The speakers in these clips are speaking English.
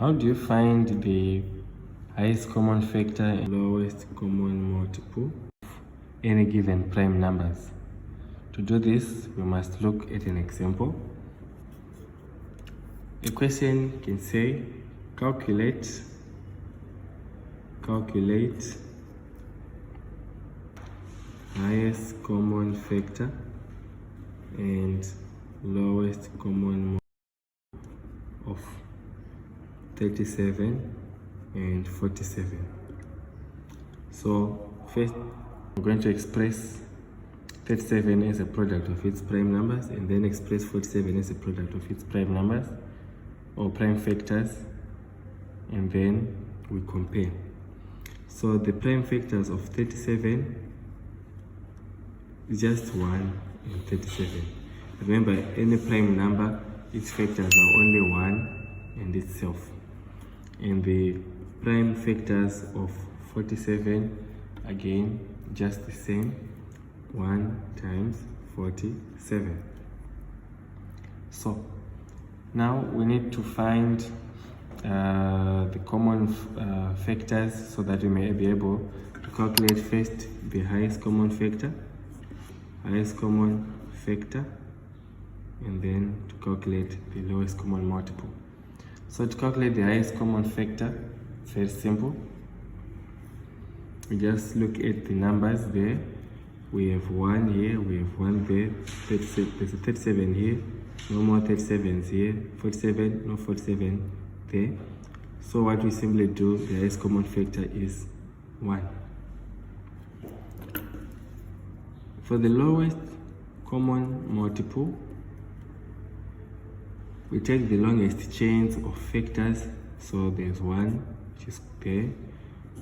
How do you find the highest common factor and lowest common multiple of any given prime numbers? To do this, we must look at an example. A question can say, calculate highest common factor and lowest common of 37 and 47. So first we're going to express 37 as a product of its prime numbers, and then express 47 as a product of its prime numbers or prime factors, and then we compare. So the prime factors of 37 is just 1 and 37. Remember, any prime number, its factors are only 1 and itself. And the prime factors of 47, again, just the same, 1 times 47. So now we need to find the common factors so that we may be able to calculate first the highest common factor, and then to calculate the lowest common multiple. So to calculate the highest common factor, it's very simple. We just look at the numbers there. We have 1 here, we have 1 there, 37, there's a 37 here, no more 37s here, 47, no 47 there. So what we simply do, the highest common factor is 1. For the lowest common multiple, we take the longest chains of factors. So there's 1, which is there.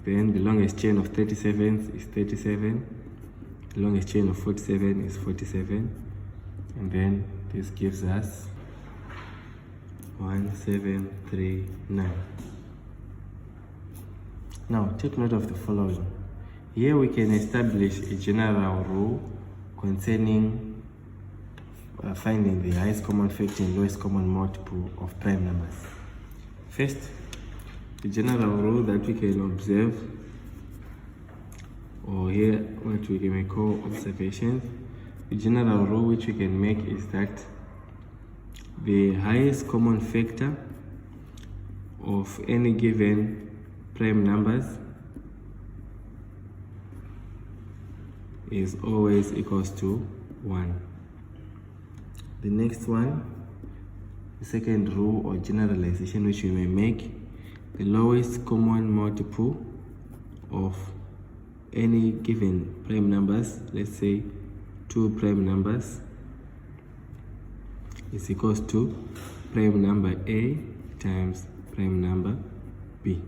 Then the longest chain of 37s is 37. The longest chain of 47 is 47. And then this gives us 1, 7, 3, 9. Now take note of the following. Here we can establish a general rule concerning finding the highest common factor and lowest common multiple of prime numbers. First, the general rule that we can observe, or here what we may call observations, the general rule which we can make is that the highest common factor of any given prime numbers is always equals to 1. The next one, the second rule or generalization which we may make, the lowest common multiple of any given prime numbers, let's say 2 prime numbers, is equals to prime number A times prime number B.